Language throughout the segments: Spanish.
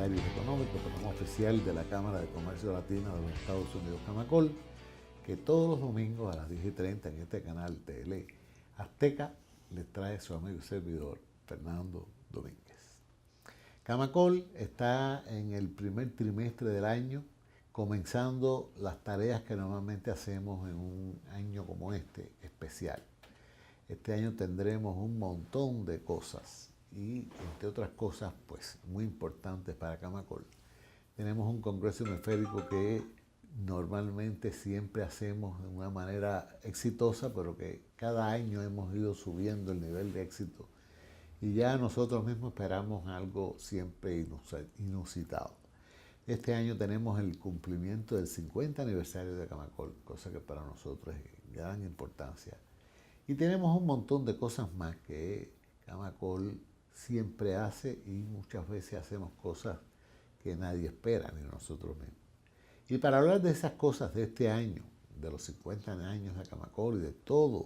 Comentarios Económicos, programa oficial de la Cámara de Comercio Latina de los Estados Unidos, Camacol, que todos los domingos a las 10:30 en este canal Tele Azteca les trae su amigo y servidor Fernando Domínguez. Camacol está en el primer trimestre del año, comenzando las tareas que normalmente hacemos en un año como este, especial. Este año tendremos un montón de cosas y, entre otras cosas, pues muy importantes para Camacol. Tenemos un congreso hemisférico que normalmente siempre hacemos de una manera exitosa, pero que cada año hemos ido subiendo el nivel de éxito y ya nosotros mismos esperamos algo siempre inusitado. Este año tenemos el cumplimiento del 50 aniversario de Camacol, cosa que para nosotros es de gran importancia. Y tenemos un montón de cosas más que Camacol siempre hace y muchas veces hacemos cosas que nadie espera, ni nosotros mismos. Y para hablar de esas cosas de este año, de los 50 años de Camacol y de todas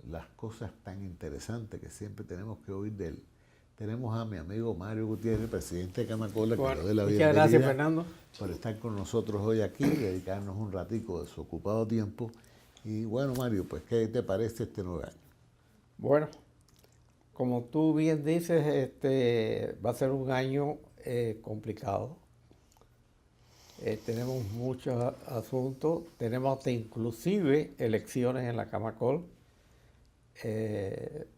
las cosas tan interesantes que siempre tenemos que oír de él, tenemos a mi amigo Mario Gutiérrez, presidente de Camacol, que le doy la bienvenida. Muchas gracias, Fernando. Por estar con nosotros hoy aquí, dedicarnos un ratico de su ocupado tiempo. Y bueno, Mario, pues, ¿qué te parece este nuevo año? Bueno, como tú bien dices, va a ser un año complicado. Tenemos muchos asuntos, tenemos hasta inclusive elecciones en la Camacol.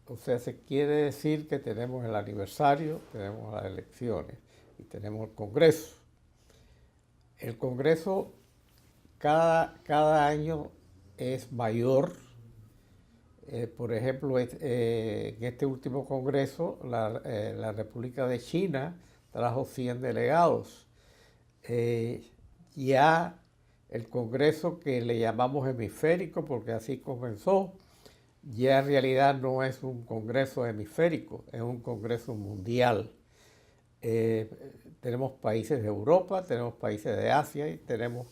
O sea, se quiere decir que tenemos el aniversario, tenemos las elecciones y tenemos el Congreso. El Congreso cada año es mayor. Por ejemplo, en este último Congreso, la República de China trajo 100 delegados. Ya el Congreso, que le llamamos hemisférico, porque así comenzó, ya en realidad no es un Congreso hemisférico, es un Congreso mundial. Tenemos países de Europa, tenemos países de Asia y tenemos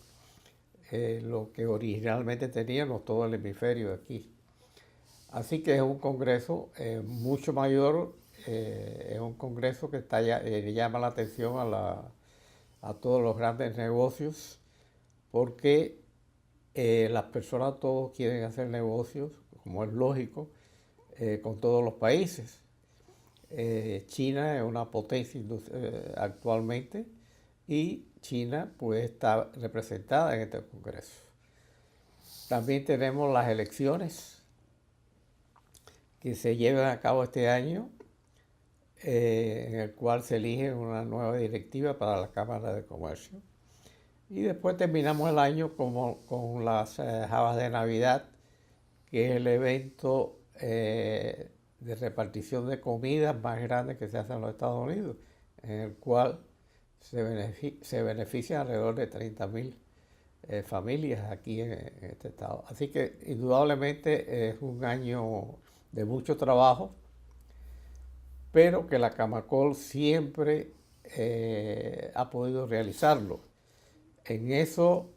lo que originalmente teníamos todo el hemisferio aquí. Así que es un congreso mucho mayor, es un congreso que llama la atención a todos los grandes negocios, porque las personas todos quieren hacer negocios, como es lógico, con todos los países. China es una potencia actualmente y China pues está representada en este congreso. También tenemos las elecciones que se llevan a cabo este año, en el cual se elige una nueva directiva para la Cámara de Comercio. Y después terminamos el año con las Habas de Navidad, que es el evento de repartición de comidas más grande que se hace en los Estados Unidos, en el cual se benefician alrededor de 30,000 familias aquí en este estado. Así que indudablemente es un año de mucho trabajo, pero que la Camacol siempre ha podido realizarlo. En eso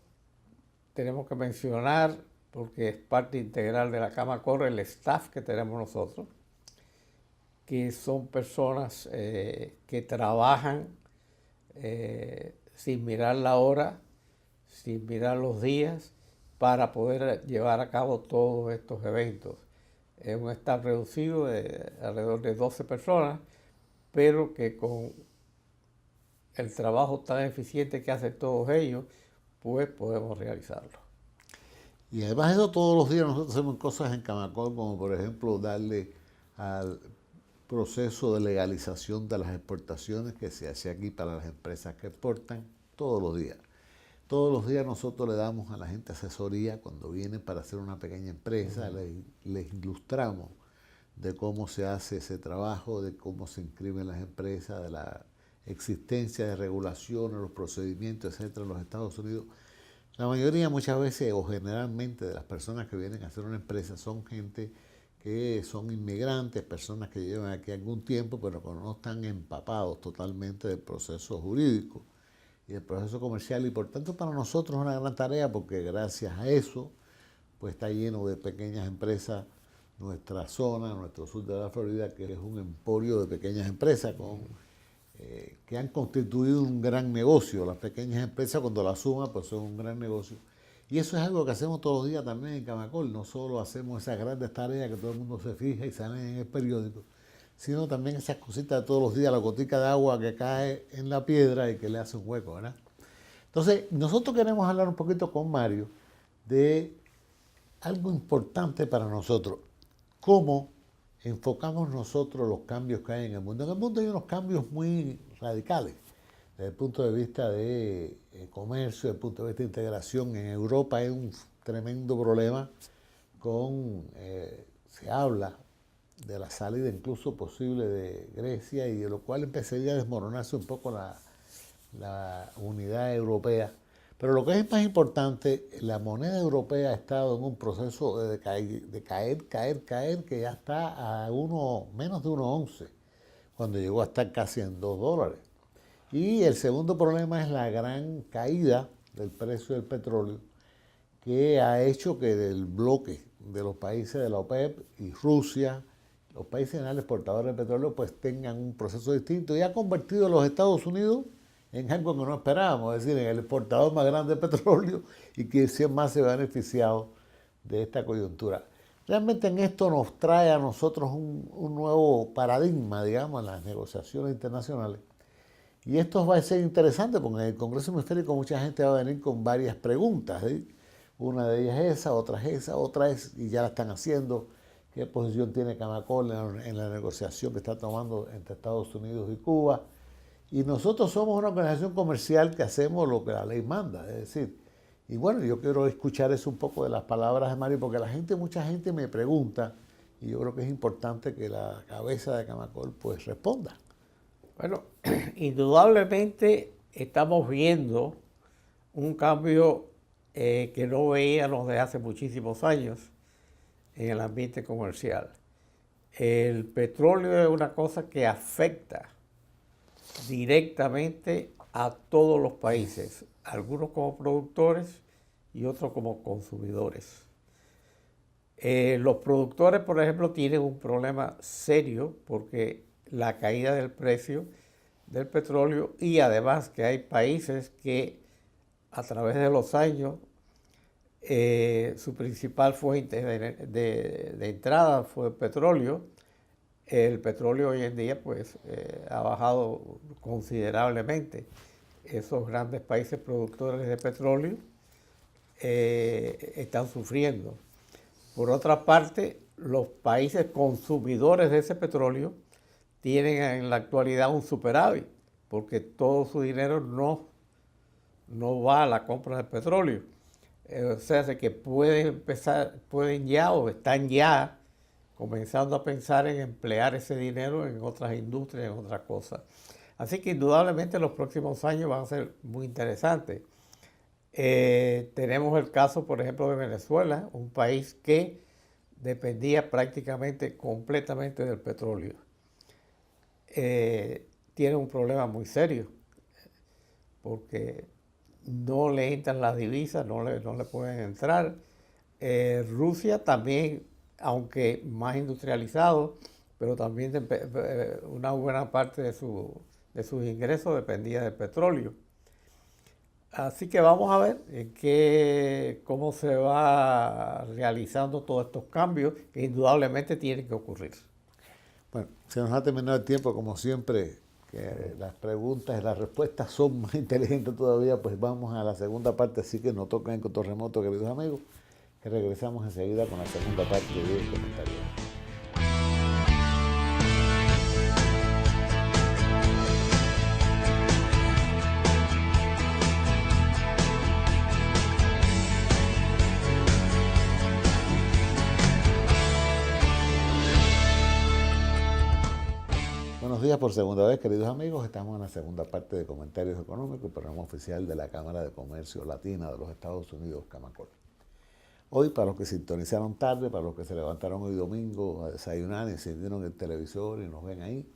tenemos que mencionar, porque es parte integral de la Camacol, el staff que tenemos nosotros, que son personas que trabajan sin mirar la hora, sin mirar los días, para poder llevar a cabo todos estos eventos. Es un staff reducido de alrededor de 12 personas, pero que con el trabajo tan eficiente que hacen todos ellos, pues podemos realizarlo. Y además de eso, todos los días nosotros hacemos cosas en Camacol, como por ejemplo darle al proceso de legalización de las exportaciones que se hace aquí para las empresas que exportan todos los días. Todos los días nosotros le damos a la gente asesoría cuando vienen para hacer una pequeña empresa, les ilustramos de cómo se hace ese trabajo, de cómo se inscriben las empresas, de la existencia de regulaciones, los procedimientos, etcétera, en los Estados Unidos. La mayoría, muchas veces o generalmente, de las personas que vienen a hacer una empresa son gente que son inmigrantes, personas que llevan aquí algún tiempo, pero que no están empapados totalmente del proceso jurídico y del proceso comercial. Y por tanto, para nosotros es una gran tarea, porque gracias a eso, pues está lleno de pequeñas empresas nuestra zona, nuestro sur de la Florida, que es un emporio de pequeñas empresas con que han constituido un gran negocio. Las pequeñas empresas, cuando las suman, pues son un gran negocio. Y eso es algo que hacemos todos los días también en Camacol. No solo hacemos esas grandes tareas que todo el mundo se fija y salen en el periódico, sino también esas cositas de todos los días, la gotica de agua que cae en la piedra y que le hace un hueco, ¿verdad? Entonces, nosotros queremos hablar un poquito con Mario de algo importante para nosotros. ¿Cómo enfocamos nosotros los cambios que hay en el mundo? En el mundo hay unos cambios muy radicales desde el punto de vista de comercio, desde el punto de vista de integración. En Europa hay un tremendo problema se habla de la salida incluso posible de Grecia y de lo cual empezaría a desmoronarse un poco la unidad europea. Pero lo que es más importante, la moneda europea ha estado en un proceso de caer, que ya está a menos de 1,11, cuando llegó a estar casi en $2. Y el segundo problema es la gran caída del precio del petróleo, que ha hecho que del bloque de los países de la OPEP y Rusia, los países generales exportadores de petróleo, pues tengan un proceso distinto y ha convertido a los Estados Unidos en algo que no esperábamos, es decir, en el exportador más grande de petróleo y que más se ha beneficiado de esta coyuntura. Realmente en esto nos trae a nosotros un nuevo paradigma, digamos, en las negociaciones internacionales. Y esto va a ser interesante porque en el Congreso Hemisférico mucha gente va a venir con varias preguntas, ¿sí? Una de ellas es esa, otra es, y ya la están haciendo, qué posición tiene Camacol en la negociación que está tomando entre Estados Unidos y Cuba. Y nosotros somos una organización comercial que hacemos lo que la ley manda, es decir, y bueno, yo quiero escuchar eso un poco de las palabras de Mario, porque mucha gente me pregunta, y yo creo que es importante que la cabeza de Camacol pues responda. Bueno, indudablemente estamos viendo un cambio que no veíamos desde hace muchísimos años en el ambiente comercial. El petróleo es una cosa que afecta directamente a todos los países, algunos como productores y otros como consumidores. Los productores, por ejemplo, tienen un problema serio porque la caída del precio del petróleo y además que hay países que a través de los años su principal fuente de entrada fue el petróleo. El petróleo hoy en día pues ha bajado considerablemente. Esos grandes países productores de petróleo están sufriendo. Por otra parte, los países consumidores de ese petróleo tienen en la actualidad un superávit, porque todo su dinero no va a la compra de petróleo. O sea, que pueden ya o están ya comenzando a pensar en emplear ese dinero en otras industrias, en otras cosas. Así que indudablemente los próximos años van a ser muy interesantes. Tenemos el caso, por ejemplo, de Venezuela, un país que dependía prácticamente completamente del petróleo. Tiene un problema muy serio porque no le entran las divisas, no le pueden entrar. Rusia también, aunque más industrializado, pero también una buena parte de sus ingresos dependía del petróleo. Así que vamos a ver cómo se va realizando todos estos cambios que indudablemente tienen que ocurrir. Bueno, se nos ha terminado el tiempo, como siempre, que las preguntas y las respuestas son más inteligentes todavía, pues vamos a la segunda parte, así que no toquen en control remoto, queridos amigos, que regresamos enseguida con la segunda parte de comentarios. Buenos días por segunda vez, queridos amigos. Estamos en la segunda parte de Comentarios Económicos, el programa oficial de la Cámara de Comercio Latina de los Estados Unidos, Camacol. Hoy, para los que sintonizaron tarde, para los que se levantaron hoy domingo a desayunar, encendieron el televisor y nos ven ahí,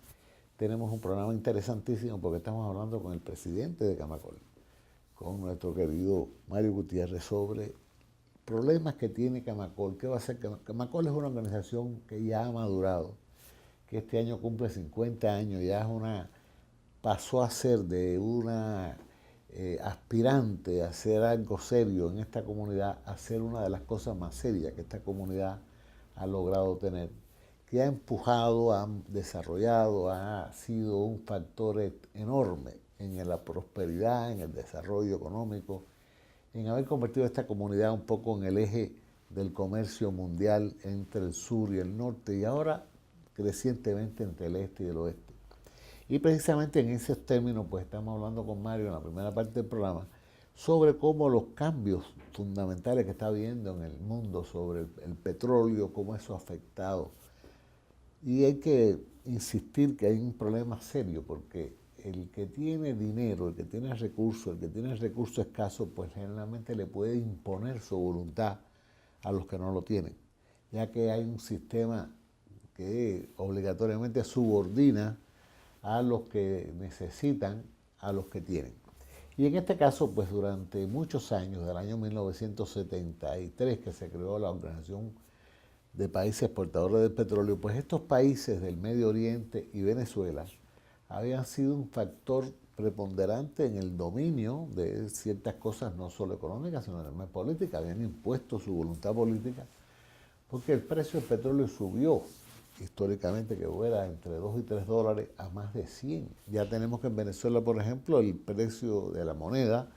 tenemos un programa interesantísimo porque estamos hablando con el presidente de Camacol, con nuestro querido Mario Gutiérrez, sobre problemas que tiene Camacol. ¿Qué va a hacer? Camacol es una organización que ya ha madurado, que este año cumple 50 años, ya es una pasó a ser de una aspirante a hacer algo serio en esta comunidad a ser una de las cosas más serias que esta comunidad ha logrado tener, que ha empujado, ha desarrollado, ha sido un factor enorme en la prosperidad, en el desarrollo económico, en haber convertido esta comunidad un poco en el eje del comercio mundial entre el sur y el norte, y ahora crecientemente entre el este y el oeste. Y precisamente en esos términos, pues estamos hablando con Mario en la primera parte del programa sobre cómo los cambios fundamentales que está habiendo en el mundo sobre el petróleo, cómo eso ha afectado. Y hay que insistir que hay un problema serio, porque el que tiene dinero, el que tiene recursos, el que tiene recursos escasos, pues generalmente le puede imponer su voluntad a los que no lo tienen, ya que hay un sistema que obligatoriamente subordina a los que necesitan, a los que tienen. Y en este caso, pues durante muchos años, del año 1973, que se creó la Organización de Países Exportadores de Petróleo, pues estos países del Medio Oriente y Venezuela habían sido un factor preponderante en el dominio de ciertas cosas, no solo económicas, sino también políticas. Habían impuesto su voluntad política, porque el precio del petróleo subió históricamente, que fuera entre 2 y 3 dólares a más de 100. Ya tenemos que en Venezuela, por ejemplo, el precio de la moneda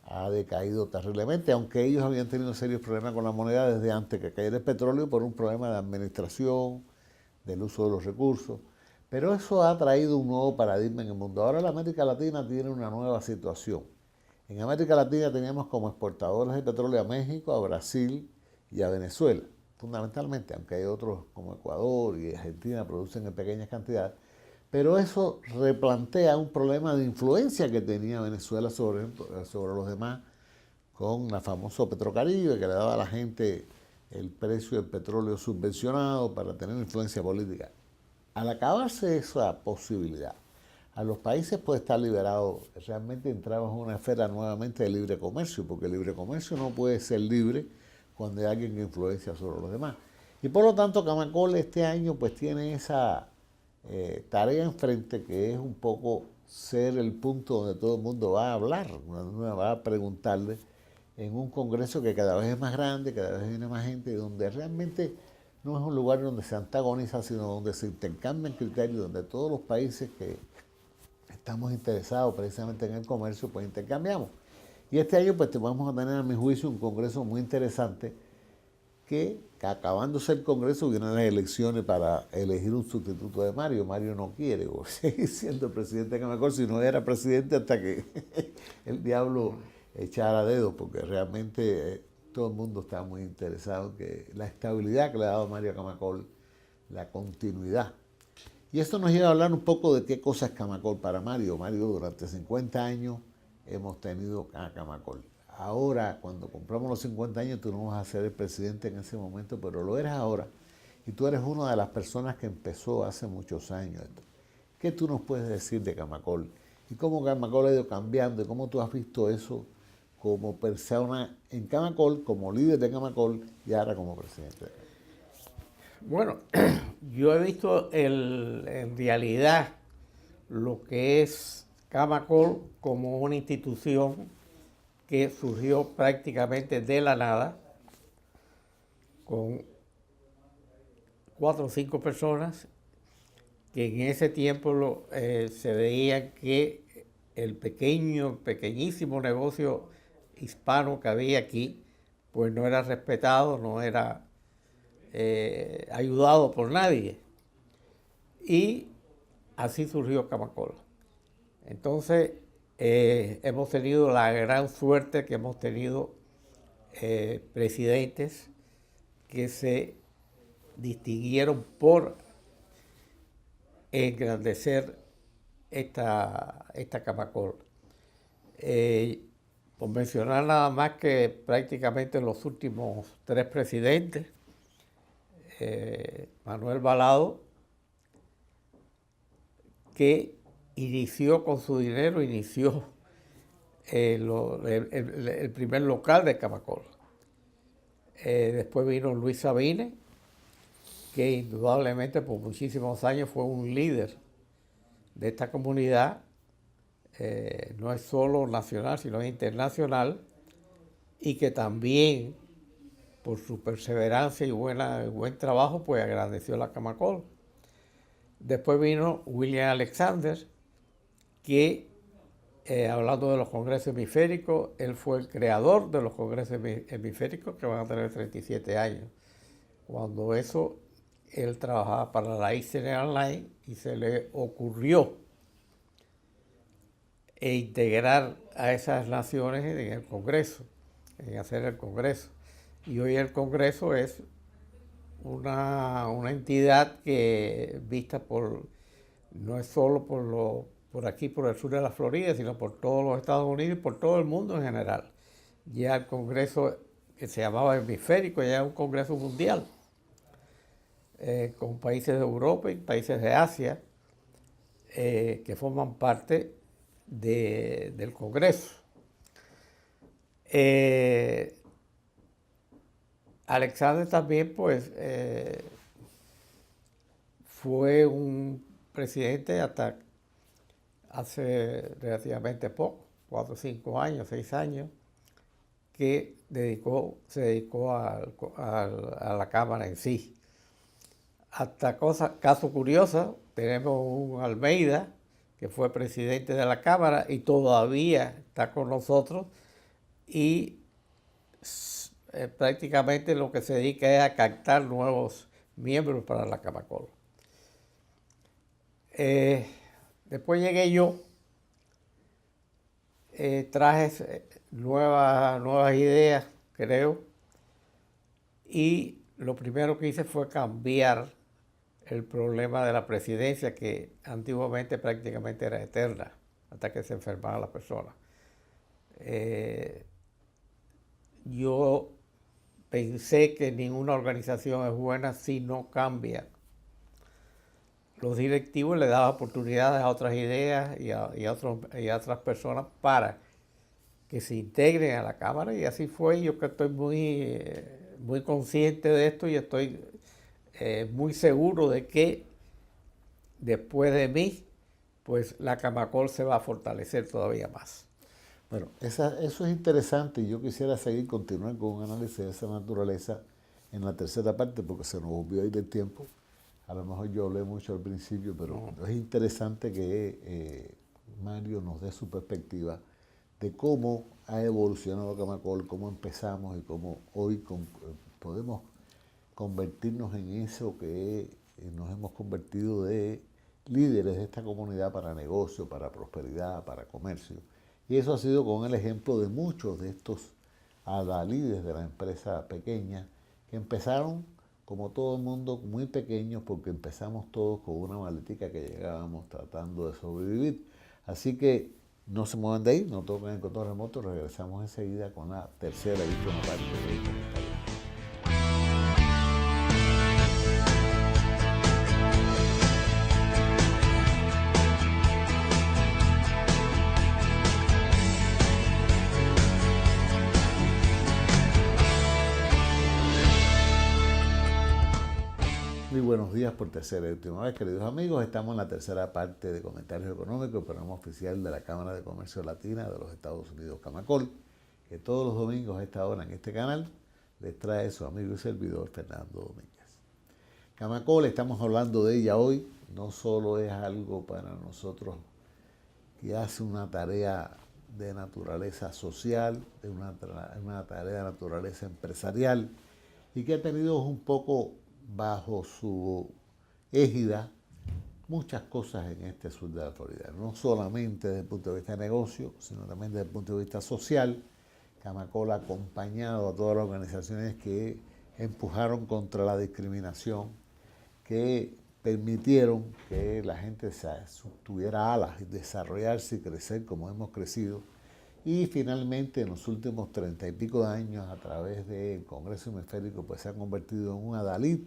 ha decaído terriblemente, aunque ellos habían tenido serios problemas con la moneda desde antes que cayera el petróleo por un problema de administración, del uso de los recursos. Pero eso ha traído un nuevo paradigma en el mundo. Ahora la América Latina tiene una nueva situación. En América Latina teníamos como exportadores de petróleo a México, a Brasil y a Venezuela, fundamentalmente, aunque hay otros como Ecuador y Argentina producen en pequeñas cantidades, pero eso replantea un problema de influencia que tenía Venezuela sobre los demás, con la famosa Petrocaribe, que le daba a la gente el precio del petróleo subvencionado para tener influencia política. Al acabarse esa posibilidad, a los países puede estar liberados, realmente entramos en una esfera nuevamente de libre comercio, porque el libre comercio no puede ser libre cuando hay alguien que influencia sobre los demás. Y por lo tanto, Camacol este año pues tiene esa tarea enfrente, que es un poco ser el punto donde todo el mundo va a hablar, donde va a preguntarle, en un congreso que cada vez es más grande, cada vez viene más gente, donde realmente no es un lugar donde se antagoniza, sino donde se intercambian criterios, donde todos los países que estamos interesados precisamente en el comercio, pues intercambiamos. Y este año pues vamos a tener, a mi juicio, un congreso muy interesante, que acabándose el congreso vienen las elecciones para elegir un sustituto de Mario. Mario no quiere seguir siendo presidente de Camacol, si no era presidente hasta que el diablo echara dedo, porque realmente todo el mundo está muy interesado en que la estabilidad que le ha dado Mario a Camacol, la continuidad. Y esto nos lleva a hablar un poco de qué cosa es Camacol para Mario. Mario, durante 50 años hemos tenido a Camacol. Ahora, cuando compramos los 50 años, tú no vas a ser el presidente en ese momento, pero lo eres ahora. Y tú eres una de las personas que empezó hace muchos años esto. ¿Qué tú nos puedes decir de Camacol? Y cómo Camacol ha ido cambiando y cómo tú has visto eso como persona en Camacol, como líder de Camacol y ahora como presidente. Bueno, yo he visto en realidad lo que es Camacol como una institución que surgió prácticamente de la nada, con 4 o 5 personas que en ese tiempo se veía que el pequeñísimo negocio hispano que había aquí, pues no era respetado, no era ayudado por nadie. Y así surgió Camacol. Entonces, hemos tenido la gran suerte que hemos tenido presidentes que se distinguieron por engrandecer esta Camacol. Por mencionar nada más que prácticamente los últimos 3 presidentes, Manuel Balado, que inició con su dinero, inició el primer local de Camacol. Después vino Luis Sabines, que indudablemente por muchísimos años fue un líder de esta comunidad no es solo nacional, sino internacional, y que también por su perseverancia y buen trabajo, pues agradeció la Camacol. Después vino William Alexander, que hablando de los congresos hemisféricos, él fue el creador de los congresos hemisféricos que van a tener 37 años. Cuando eso, él trabajaba para la Eastern Airlines y se le ocurrió integrar a esas naciones en el Congreso, en hacer el Congreso. Y hoy el Congreso es una entidad que vista no es solo por aquí, por el sur de la Florida, sino por todos los Estados Unidos y por todo el mundo en general. Ya el Congreso, que se llamaba hemisférico, ya es un Congreso mundial, con países de Europa y países de Asia, que forman parte del Congreso. Alexander también, pues, fue un presidente hasta hace relativamente poco, 4 o 5 años, 6 años, que se dedicó a la Cámara en sí. Hasta caso curioso, tenemos un Almeida, que fue presidente de la Cámara y todavía está con nosotros, y prácticamente lo que se dedica es a captar nuevos miembros para la Camacol. Después llegué yo, traje nuevas ideas, creo, y lo primero que hice fue cambiar el problema de la presidencia, que antiguamente prácticamente era eterna, hasta que se enfermaba la persona. Yo pensé que ninguna organización es buena si no cambia. Los directivos le daban oportunidades a otras ideas y a otras personas para que se integren a la Cámara, y así fue. Yo que estoy muy consciente de esto y estoy muy seguro de que después de mí, pues la Camacol se va a fortalecer todavía más. Bueno, eso es interesante y yo quisiera continuar con un análisis de esa naturaleza en la tercera parte porque se nos olvidó ir el tiempo. A lo mejor yo hablé mucho al principio, pero es interesante que Mario nos dé su perspectiva de cómo ha evolucionado Camacol, cómo empezamos y cómo hoy podemos convertirnos en eso que nos hemos convertido de líderes de esta comunidad para negocio, para prosperidad, para comercio. Y eso ha sido con el ejemplo de muchos de estos adalides de la empresa pequeña que empezaron como todo el mundo muy pequeños porque empezamos todos con una maletica que llegábamos tratando de sobrevivir. Así que no se muevan de ahí, no toquen el control remoto, regresamos enseguida con la tercera y última parte de este comentario. Muy buenos días por tercera y última vez, queridos amigos. Estamos en la tercera parte de Comentarios Económicos, el programa oficial de la Cámara de Comercio Latina de los Estados Unidos, Camacol, que todos los domingos a esta hora en este canal les trae su amigo y servidor Fernando Domínguez. Camacol, estamos hablando de ella hoy, no solo es algo para nosotros que hace una tarea de naturaleza social, de una tarea de naturaleza empresarial y que ha tenido un poco bajo su égida muchas cosas en este sur de la Florida, no solamente desde el punto de vista de negocio, sino también desde el punto de vista social. Camacol ha acompañado a todas las organizaciones que empujaron contra la discriminación, que permitieron que la gente tuviera alas y desarrollarse y crecer como hemos crecido. Y finalmente, en los últimos 30 y pico de años, a través del Congreso Hemisférico, pues se ha convertido en un adalid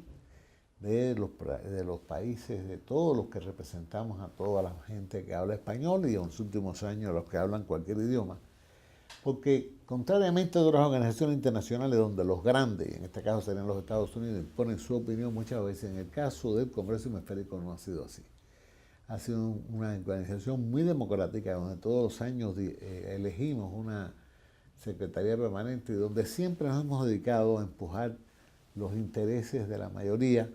de los países, de todos los que representamos a toda la gente que habla español y en los últimos años a los que hablan cualquier idioma. Porque contrariamente a otras organizaciones internacionales donde los grandes, en este caso serían los Estados Unidos, imponen su opinión muchas veces, en el caso del Congreso Hemisférico no ha sido así. ha sido una organización muy democrática, donde todos los años elegimos una secretaría permanente y donde siempre nos hemos dedicado a empujar los intereses de la mayoría,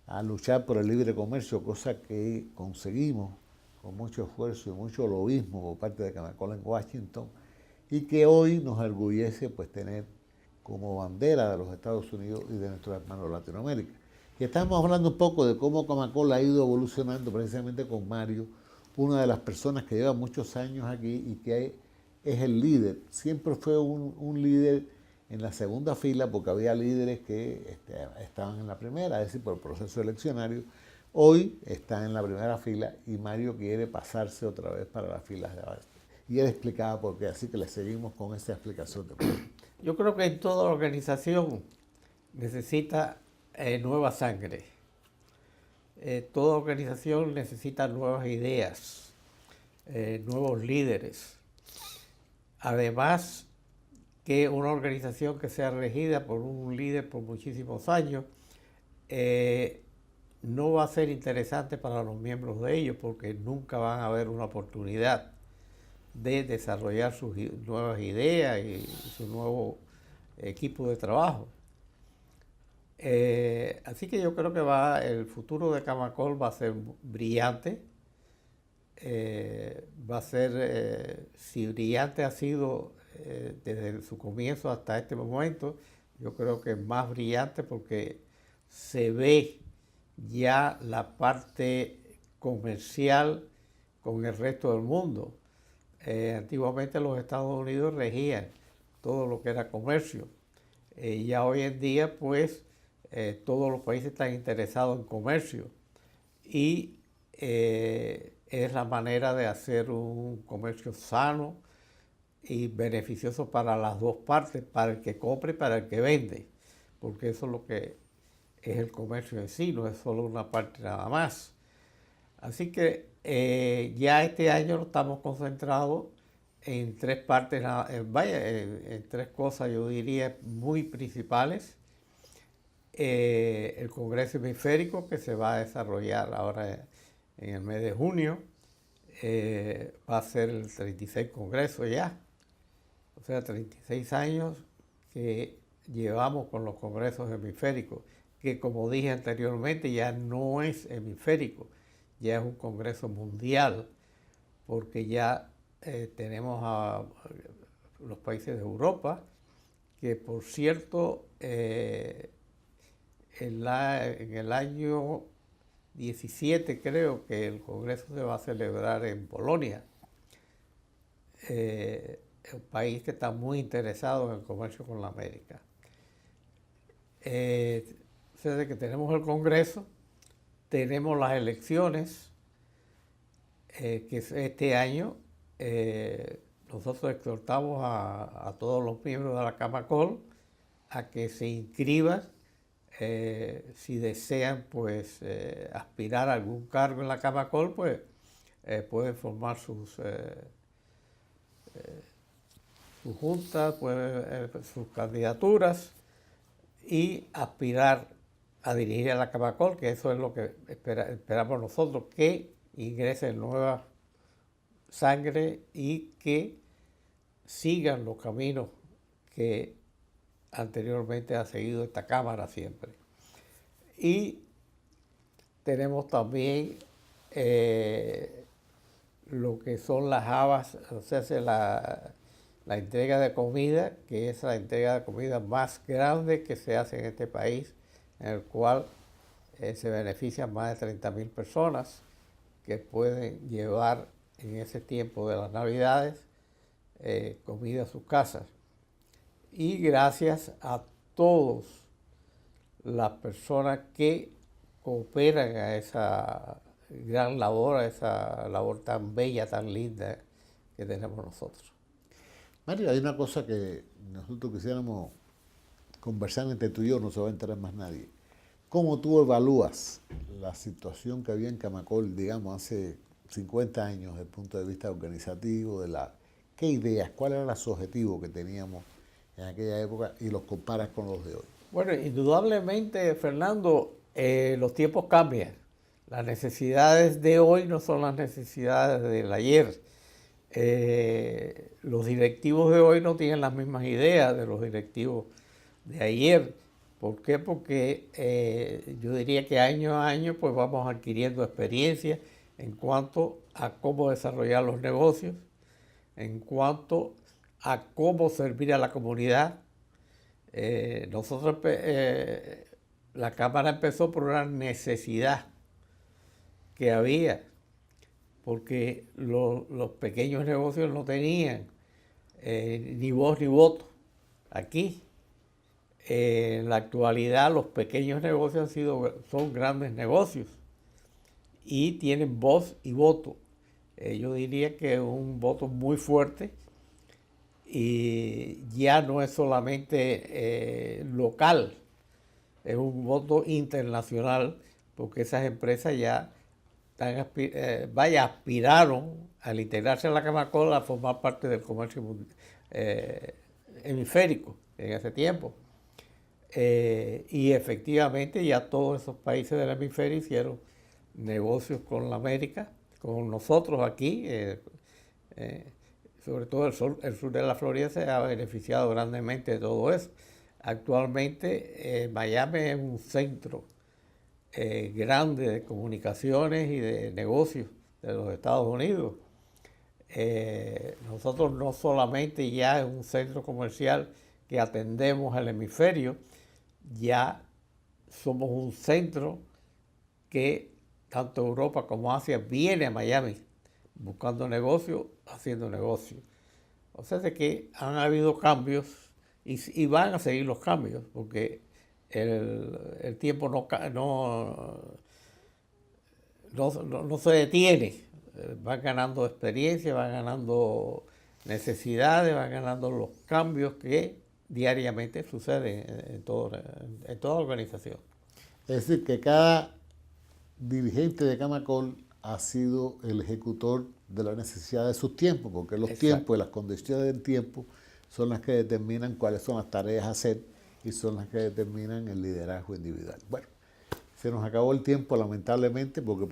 a luchar por el libre comercio, cosa que conseguimos con mucho esfuerzo y mucho lobismo por parte de Camacol en Washington, y que hoy nos orgullece pues tener como bandera de los Estados Unidos y de nuestros hermanos de Latinoamérica. Y estamos hablando un poco de cómo Camacol ha ido evolucionando precisamente con Mario, una de las personas que lleva muchos años aquí y que es el líder. Siempre fue un líder en la segunda fila porque había líderes que estaban en la primera, es decir, por el proceso eleccionario. Hoy está en la primera fila y Mario quiere pasarse otra vez para las filas de abajo. Y él explicaba por qué, así que le seguimos con esa explicación. Yo creo que en toda organización necesita nueva sangre. Toda organización necesita nuevas ideas, nuevos líderes. Además, que una organización que sea regida por un líder por muchísimos años no va a ser interesante para los miembros de ellos porque nunca van a ver una oportunidad de desarrollar sus nuevas ideas y su nuevo equipo de trabajo. Así que yo creo que el futuro de Camacol va a ser brillante. Va a ser, si brillante ha sido desde su comienzo hasta este momento, yo creo que es más brillante porque se ve ya la parte comercial con el resto del mundo. Antiguamente los Estados Unidos regían todo lo que era comercio. Ya hoy en día, pues, todos los países están interesados en comercio y es la manera de hacer un comercio sano y beneficioso para las dos partes, para el que compra y para el que vende, porque eso es lo que es el comercio en sí, no es solo una parte nada más. Así que ya este año estamos concentrados en tres partes, en tres cosas yo diría muy principales. El Congreso Hemisférico que se va a desarrollar ahora en el mes de junio, va a ser el 36 Congreso ya, o sea, 36 años que llevamos con los congresos hemisféricos, que como dije anteriormente ya no es hemisférico, ya es un congreso mundial, porque ya tenemos a los países de Europa, que por cierto, en el año 17 creo que el Congreso se va a celebrar en Polonia, un país que está muy interesado en el comercio con la América. Desde que tenemos el Congreso, tenemos las elecciones, que este año nosotros exhortamos a todos los miembros de la Camacol a que se inscriban si desean pues aspirar a algún cargo en la Camacol, pues pueden formar sus juntas, sus candidaturas y aspirar a dirigir a la Camacol, que eso es lo que esperamos nosotros, que ingrese nueva sangre y que sigan los caminos que anteriormente ha seguido esta Cámara siempre. Y tenemos también lo que son las habas, o sea, la entrega de comida, que es la entrega de comida más grande que se hace en este país, en el cual se benefician más de 30,000 personas que pueden llevar en ese tiempo de las Navidades comida a sus casas. Y gracias a todas las personas que cooperan a esa gran labor, a esa labor tan bella, tan linda que tenemos nosotros. Mario, hay una cosa que nosotros quisiéramos conversar entre tú y yo, no se va a enterar más nadie. ¿Cómo tú evalúas la situación que había en Camacol, digamos, hace 50 años, desde el punto de vista organizativo, qué ideas, cuáles eran los objetivos que teníamos en aquella época y los comparas con los de hoy? Bueno, indudablemente, Fernando, los tiempos cambian, Las necesidades de hoy no son las necesidades del ayer. Los directivos de hoy no tienen las mismas ideas de los directivos de ayer. ¿Por qué? Porque yo diría que año a año pues vamos adquiriendo experiencia en cuanto a cómo desarrollar los negocios, en cuanto a cómo servir a la comunidad. La Cámara empezó por una necesidad que había, porque los pequeños negocios no tenían ni voz ni voto aquí. En la actualidad los pequeños negocios son grandes negocios y tienen voz y voto. Yo diría que es un voto muy fuerte y ya no es solamente local, es un voto internacional, porque esas empresas ya aspiraron al integrarse a la Camacol a formar parte del comercio hemisférico en ese tiempo. Y efectivamente ya todos esos países del hemisferio hicieron negocios con la América, con nosotros aquí. Sobre todo el sur de la Florida se ha beneficiado grandemente de todo eso. Actualmente Miami es un centro grande de comunicaciones y de negocios de los Estados Unidos. Nosotros no solamente ya es un centro comercial que atendemos al hemisferio, ya somos un centro que tanto Europa como Asia viene a Miami buscando negocios, haciendo negocios. O sea, de que han habido cambios y van a seguir los cambios, porque el tiempo no se detiene. Van ganando experiencia, van ganando necesidades, van ganando los cambios que diariamente suceden en toda organización. Es decir, que cada dirigente de Camacol ha sido el ejecutor de la necesidad de sus tiempos, porque los Exacto. tiempos y las condiciones del tiempo son las que determinan cuáles son las tareas a hacer y son las que determinan el liderazgo individual. Bueno, se nos acabó el tiempo lamentablemente, porque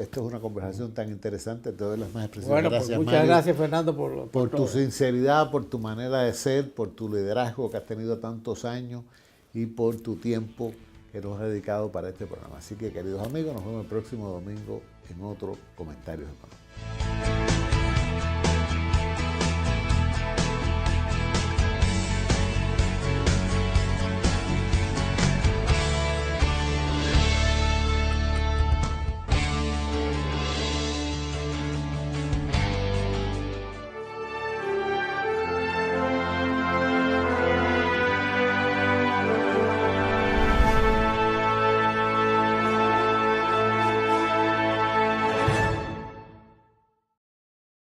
esto es una conversación tan interesante. Te doy las más expresivas Bueno, gracias, pues muchas Mario, gracias, Fernando, por tu todo. sinceridad, por tu manera de ser, por tu liderazgo que has tenido tantos años y por tu tiempo que nos has dedicado para este programa. Así que, queridos amigos, nos vemos el próximo domingo en otro Comentarios Económicos.